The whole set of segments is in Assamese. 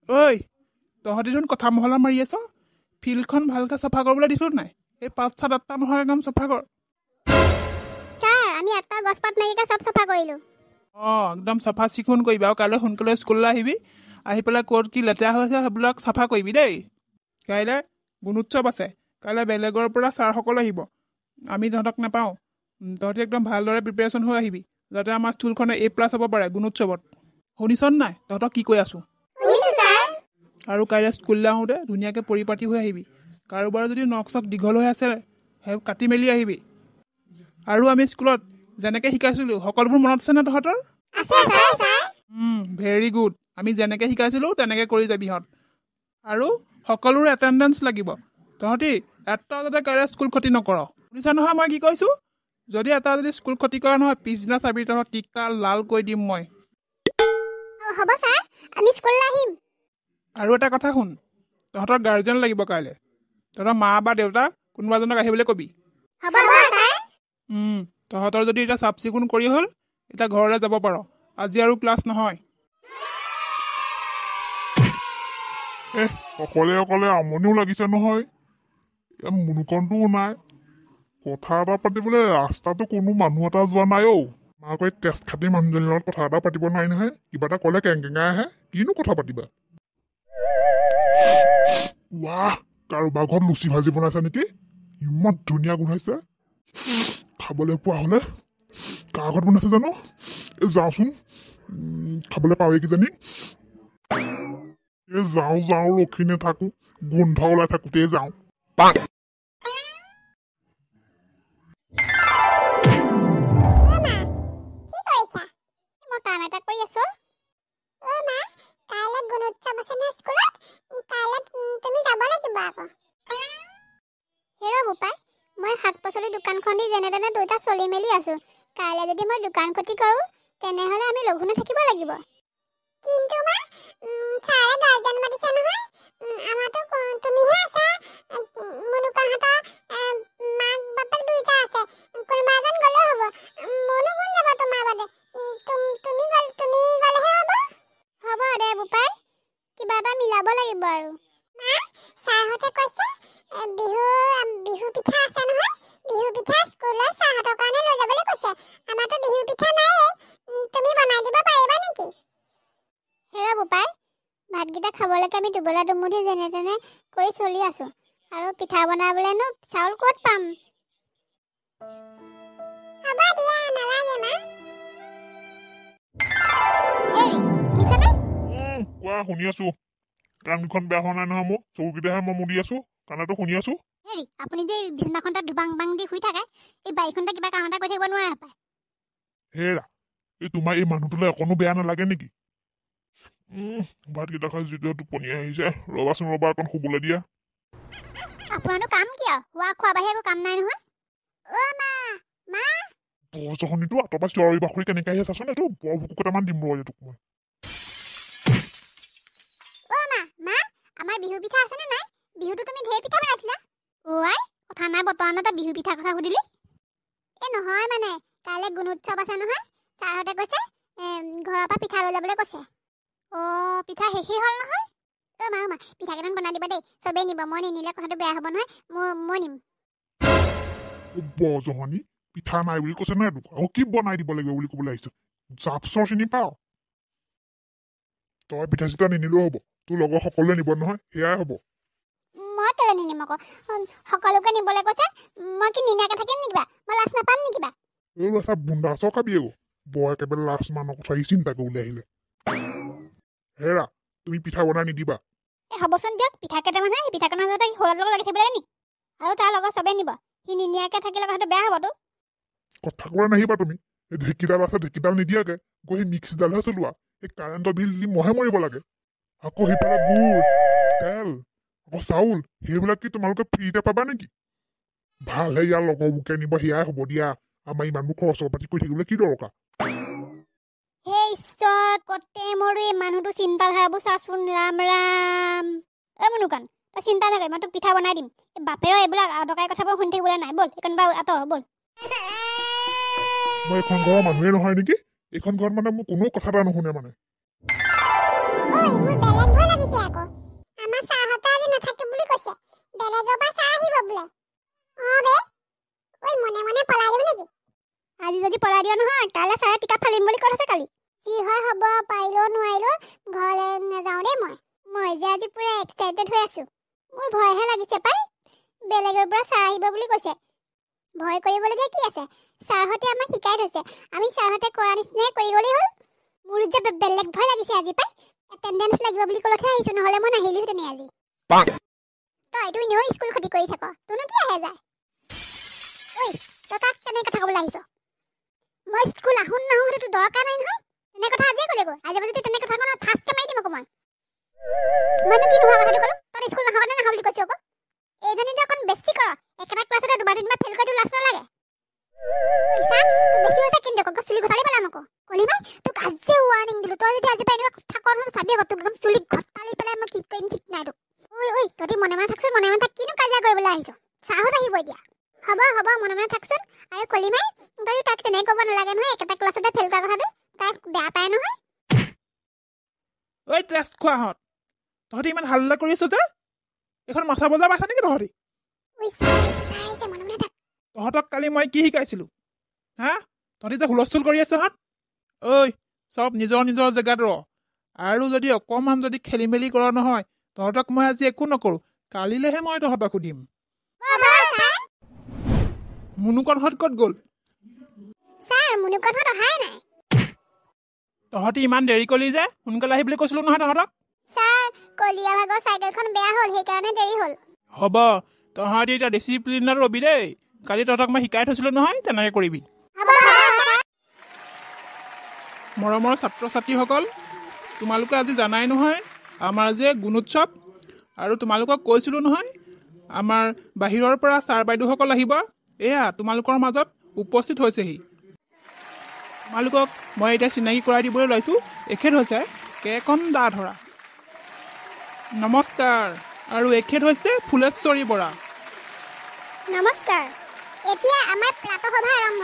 ঐ তহঁতি দেখোন কথা মহলা মাৰি আছ ফিল্ডখন ভালকৈ চাফা কৰিবলৈ দিছোঁ নাই এই 5-7 8টা নহয় একদম চাফা কৰ ছাৰ আমি এটা গছপাত নাইকা সব চাফা কৰিলোঁ একদম চাফা চিকুণ কৰিবি আৰু কাইলৈ সোনকালে স্কুললৈ আহিবি আহি পেলাই ক'ত কি লেতেৰা হৈছে সেইবিলাক চাফা কৰিবি দেই কাইলৈ গুণোৎসৱ আছে কাইলৈ বেলেগৰ পৰা ছাৰসকল আহিব আমি তহঁতক নাপাওঁ তহঁতি একদম ভালদৰে প্ৰিপেৰেশ্যন হৈ আহিবি যাতে আমাৰ স্কুলখনে A+ হ'ব পাৰে গুণোৎসৱত শুনিছ নাই তহঁতক কি কৈ আছোঁ আৰু কাইলৈ স্কুললৈ আহোঁতে ধুনীয়াকৈ পৰিপাটি হৈ আহিবি কাৰোবাৰ যদি নখ চখ দীঘল হৈ আছে সেই কাটি মেলি আহিবি আৰু আমি স্কুলত যেনেকৈ শিকাইছিলোঁ সকলোবোৰ মনত আছেনে তহঁতৰ ভেৰি গুড আমি যেনেকৈ শিকাইছিলোঁ তেনেকৈ কৰি যাবি ইহঁত আৰু সকলোৰে এটেণ্ডেঞ্চ লাগিব তহঁতি এটা যাতে কাইলৈ স্কুল ক্ষতি নকৰ শুনিছা নহয় মই কি কৈছোঁ যদি এটা যদি স্কুল ক্ষতি কৰা নহয় পিছদিনা চাবি তহঁত টিকা লাল কৰি দিম মই হ'ব ছাৰ আমি স্কুললৈ আহিম আৰু এটা কথা শুন তহঁতৰ গাৰ্জেন লাগিব কাইলৈ তহঁতৰ মা বা দেউতা কোনোবা এজনক আহিবলৈ কবি তহঁতৰ যদি এতিয়া চাফ চিকুণ কৰি হ'ল এতিয়া ঘৰলৈ যাব পাৰ আজি আৰু ক্লাছ নহয় অকলে অকলে আমনিও লাগিছে নহয় মুনুকণটোও নাই কথা এটা পাতিবলৈ ৰাস্তাটো কোনো মানুহ এটা যোৱা নাই মাকৈ তেজ খাটি মানুহজনীৰ লগত কথা এটা পাতিব নোৱাৰি নহয় কিবা এটা ক'লে কেংকেঙাই আহে কিনো কথা পাতিবা ৱাহ কাৰোবাৰ ঘৰত লুচি ভাজি বনাইছে নেকি ইমান ধুনীয়া গোন্ধাইছে খাবলৈ পোৱা হ'লে কাৰ ঘৰত বনাইছে জানো যাওঁচোন খাবলৈ পাওঁৱেই কিজানি যাওঁ ৰখি নাথাকো গোন্ধ ওলাই থাকোঁতেই যাওঁ মই শাক পাচলি দোকানখন দি যেনে তেনে দুটা চলি মেলি আছো কাইলৈ যদি মই দোকান ক্ষতি কৰোঁ তেনেহ'লে আমি লঘোণে থাকিব লাগিব কিন্তু মা ছাৰে গাৰ্জেন মাতিছে নহয় আমাৰতো তুমিহে আছা মনুকাহঁতৰ মাক বাপেক দুইটা আছে কোনোবা এজন গ'লেও হ'ব মনো কোন যাব তোমাৰ বাদে তুমি গ'লেহে হ'ব দে বোপাই কিবা এটা মিলাব লাগিব আৰু মা ছাৰহঁতে কৈছে বিহু পিঠা আছে নহয় বিহু পিঠা স্কুলত ছাৰহঁতৰ কাৰণে লৈ যাবলৈ কৈছে আমাৰতো বিহু পিঠা নাইয়ে তুমি বনাই দিব পাৰিবা নেকি হেৰা বোপাই ভাতকেইটা খাবলৈকে আমি দুবেলা দুমুঠি যেনে তেনে কৰি চলি আছো আৰু পিঠা বনাবলৈনো চাউল ক'ত পাম হ'ব দিয়া নালাগে মা হেৰি শুনিছানে কোৱা শুনি আছো কাণখন বেয়া হোৱা নাই নহয় মোৰ চকুকেইটাহে মই মুদি আছো কাণতো শুনি আছো হেৰি আপুনি যে বিছনাখন তাত ধুবাং বাং দি শুই থাকে এই বাৰীখনতে কিবা কাম এটা কৰি থাকিব নোৱাৰে পায় হেৰা এই তোমাৰ এই মানুহটোলৈ অকণো বেয়া নালাগে নেকি ভাতকেইটা খাই যিটো টোপনি আহিছে ৰ'বাচোন অকণ শুবলৈ দিয়া আপোনাৰনো কাম কিয় হোৱা খোৱা বাহিৰে একো কাম নাই নহয় বৰজনীটো আঁতৰ পৰা চিঞৰি বাখৰি কেনেকৈ আহি চাচোন এইটো বৰ ভুকু কেইটামান দিম ৰ তোক মই আমাৰ বিহু পিঠা আছেনে নাই বিহুটো তুমি ঢেৰ পিঠা বনাইছিলা কথা নাই বতৰা নাই তই বিহু পিঠা কথা সুধিলি নহয় মানে কাইলৈ গুণোৎসৱ আছে নহয় ছাৰহঁতে কৈছে ঘৰৰ পৰা পিঠা লৈ যাবলৈ কৈছে পিঠা শেষেই হ'ল নহয় মা পিঠা কেইটামান বনাই দিবা দেই চবেই নিব মই নিনিলে কথাটো বেয়া হ'ব নহয় মই নিম বৰজনী পিঠা নাই বুলি কৈছে নাই তোক আৰু কি বনাই দিব লাগিব বুলি ক'বলৈ আহিছে জাপচৰ চিনি পাওঁ তই পিঠা চিঠা নিনিলেও হ'ব তোৰ লগৰ সকলোৱে নিব নহয় সেয়াই হ'ব মই কেলে নিনিম আকৌ সকলোকে নিবলৈ কৈছে মই কি নিনিয়াকে থাকিম নেকিবা মই লাজ নাপাম নেকিবা এই চা বুন্দা চৰ খাবি বৰ একেবাৰে লাজ মানৰ কথা চিন্তা কৰিবলৈ আহিলে হেৰা তুমি পিঠা বনাই নিদিবা হ'বচোন দিয়ক পিঠা কেইটামানহে সেই পিঠাখনৰ লগতে সৰুৰ লগত লাগি থাকিব লাগে নি আৰু তাৰ লগত চবেই নিব সি নিনিয়াকে থাকিলে কথাটো বেয়া হ'বতো কথা ক'বলৈ নাহিবা তুমি এই ঢেঁকীডাল আছে ঢেঁকীডাল নিদিয়াকে গৈ সেই মিক্সিডালহে চলোৱা এই কাৰেণ্টৰ বিল দি মহে মৰিব লাগে আকৌ সেইফালে গুড় তেল আকৌ চাউল সেইবিলাক কি তোমালোকে ফ্ৰীতে পাবা নেকি ভালহে ইয়াৰ লগৰবোৰকে নিব সেয়াই হ'ব দিয়া আমাৰ ইমানবোৰ খৰচ পাতি কৰি থাকিবলৈ কি দৰকাৰ হে ঈশ্বৰ কতে মৰো এই মানুহটো চিন্তাধাৰাবোৰ চাচোন ৰাম ৰাম মনুকান তই চিন্তা নকৰিবি মই তোক পিঠা বনাই দিম এই বাপেৰৰ এইবিলাক দৰকাৰী কথাবোৰ শুনি থাকিবলৈ নাই ব'ল এইখন বাৰু আঁতৰ ব'ল মই এখন ঘৰৰ মানুহে নহয় নেকি এইখন ঘৰত মানে মোৰ কোনো কথা এটা নুশুনে মানে ঐ মোৰ বেলেগ ভয় লাগিছে আকৌ আমাৰ ছাৰহঁতে আজি নাথাকে বুলি কৈছে বেলেগৰ পৰা ছাৰ আহিব বোলে বে ঐ মনে মনে পলাই দিম নেকি আজি যদি পলাই দিয় নহয় কাইলৈ ছাৰে টিকা ফালিম বুলি কৈ আছে কালি যি হয় হ'ব পাৰিলো নোৱাৰিলো ঘৰলৈ নাযাওঁ দেই মই যে আজি পুৰা এক্সাইটেড হৈ আছো মোৰ ভয়হে লাগিছে পাই বেলেগৰ পৰা ছাৰ আহিব বুলি কৈছে ভয় কৰিবলগীয়া কি আছে ছাৰহঁতে আমাক শিকাই থৈছে আমি ছাৰহঁতে কৰা নিচিনাই কৰি গ'লেই হ'ল মোৰ যে বেলেগ ভয় লাগিছে আজি পাই এটেণ্ডেন্স লাগিব বুলি ক'লতহে আহিছো নহ'লে মই নাহিলোহেঁতেনে আজি তই এনেও স্কুল ক্ষতি কৰি থাক তোৰনো কি আহে যায় ঐ তই কাক তেনে কথা ক'বলৈ আহিছ মই স্কুল আহোঁ নাহোঁ সেইটো দৰকাৰ নাই নহয় তেনে কথা আজিয়ে ক'লে গৈ আজি যদি তেনে কথা কওঁ ফাৰ্ষ্টকে মাৰি দিম আকৌ মইনো কি নোহোৱা কথাটো ক'লো তই স্কুল নাহা নে নাহা বুলি কৈছো আকৌ এইজনী যে অকণ বেছি কৰ একেবাৰে ক্লাছতে দুবাৰ তিনিবাৰ ফেইল কৰি লাজ নালাগে পইচা তোৰ বেছি হৈছে কিন্তু আকৌ চুলি ঘটালি পেলাম আকৌ কলি ভাই তোক আজি ৱাৰ্ণিং দিলোঁ তই যদি আজি পৰা এনেকুৱা কথা কওঁ চাবি আকৌ তোক একদম চুলি ঘটালি পেলাই মই কি কৰিম ঠিক নাই তোক ঐ তহঁতি মনে মনে থাকচোন মনে মনে থাক কিনো কাজিয়া কৰিবলৈ আহিছ ছাৰহঁত আহিব এতিয়া হ'ব মনে মনে থাকচোন আৰু কলি ভাই তই তাক তেনেকৈ ক'ব নালাগে নহয় একেটা ক্লাছতে ফেইল কৰা কথাটো তাক বেয়া পায় নহয় ঐ টেষ্ট খোৱাহঁত তহঁতি ইমান হাল্লা কৰি আছ যে এখন মাথা বজা পাইছা নেকি তহঁতি তহঁতক কালি মই কি শিকাইছিলোঁ হা তহঁতি যে হুলস্থুল কৰি আছ হাত ঐ চব নিজৰ নিজৰ জেগাত ৰ আৰু যদি অকণমান যদি খেলি মেলি কৰ নহয় তহঁতক মই আজি একো নকৰোঁ কালিলৈহে মই তহঁতক সুধিম মুনুকণহঁত ক'ত গ'ল তহঁতি ইমান দেৰি কৰিলি যে সোনকালে আহি বুলি কৈছিলোঁ নহয় তহঁতক হ'ব তহঁতি এতিয়া ডিচিপ্লিনত ৰবি দেই কালি তহঁতক মই শিকাই থৈছিলোঁ নহয় তেনেকৈ কৰিবি মৰমৰ ছাত্ৰ ছাত্ৰীসকল তোমালোকে আজি জানাই নহয় আমাৰ যে গুণোৎসৱ আৰু তোমালোকক কৈছিলোঁ নহয় আমাৰ বাহিৰৰ পৰা ছাৰ বাইদেউসকল আহিব এয়া তোমালোকৰ মাজত উপস্থিত হৈছেহি তোমালোকক মই এতিয়া চিনাকি কৰাই দিবলৈ লৈছোঁ এখেত হৈছে কেকন দা ধৰা নমস্কাৰ আৰু এখেত হৈছে ফুলেশ্বৰী বৰা নমস্কাৰ এতিয়া আমাৰ প্ৰাতঃসভা আৰম্ভ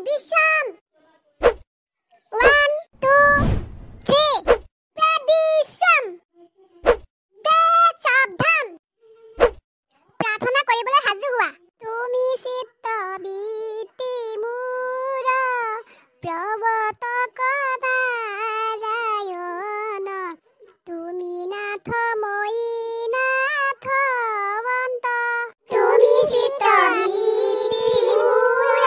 বিশ্বম 1 2 3 বিশ্বম সাৱধান প্ৰাৰ্থনা কৰিবলৈ সাজু হোৱা তুমি চিত্ত বৃত্তি মূৰ প্ৰৱৰ্তক নাৰায়ণ তুমি নাথ মই নাথৱন্ত তুমি চিত্ত বৃত্তি মূৰ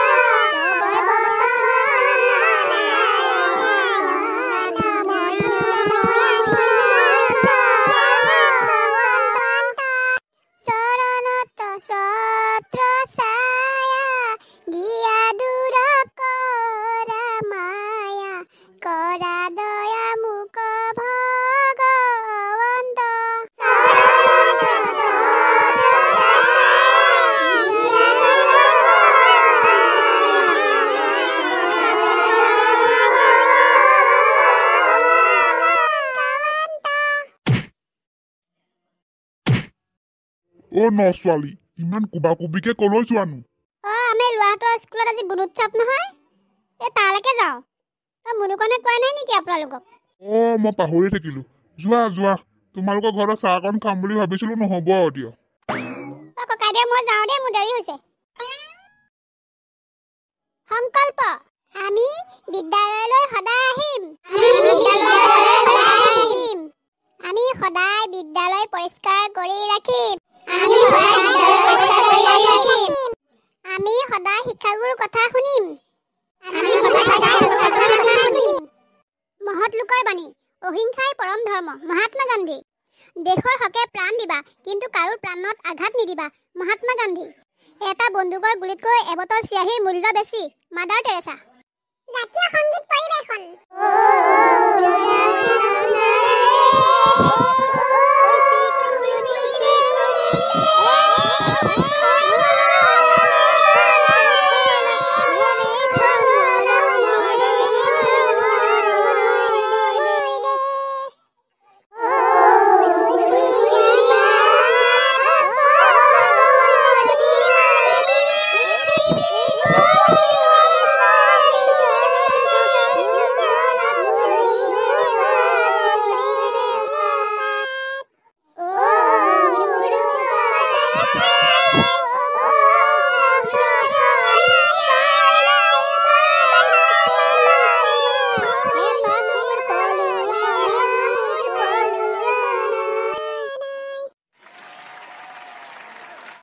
চৰণত ছত্ৰ ছায়া দিয়া দূৰ কৰা মায়া কৰা দয়া মুক ভগৱন্ত অ ন ছোৱালী ইমান কোবা কোবিকে কলৈ যোৱানো আমি লৰাহঁতৰ স্কুলত আজি গুণোৎসৱ নহয় এই তালৈকে যাওঁ মুনুকনে কোৱা নাই নেকি আপোনালোকক অ মই পাহৰি থাকিলো যোৱা তোমালোকৰ ঘৰত চাহকণ খাম বুলি ভাবিছিলো নহ'ব আৰু দিয় ককাইদেউ মই যাওঁ দেই মোৰ দেৰি হৈছে সংকল্প আমি বিদ্যালয়লৈ সদায় আহিম আমি সদায় বিদ্যালয় পৰিষ্কাৰ কৰি ৰাখিম আমি সদায় শিক্ষাগুৰুৰ কথা শুনিম মহৎ লোকৰ বাণী অহিংসাই পৰম ধৰ্ম মহাত্মা গান্ধী দেশৰ হকে প্ৰাণ দিবা কিন্তু কাৰো প্ৰাণত আঘাত নিদিবা মহাত্মা গান্ধী এটা বন্দুকৰ গুলিতকৈ এবটল চিয়াহীৰ মূল্য বেছি মাদাৰ টেৰেছা জাতীয় সংগীত পৰিৱেশন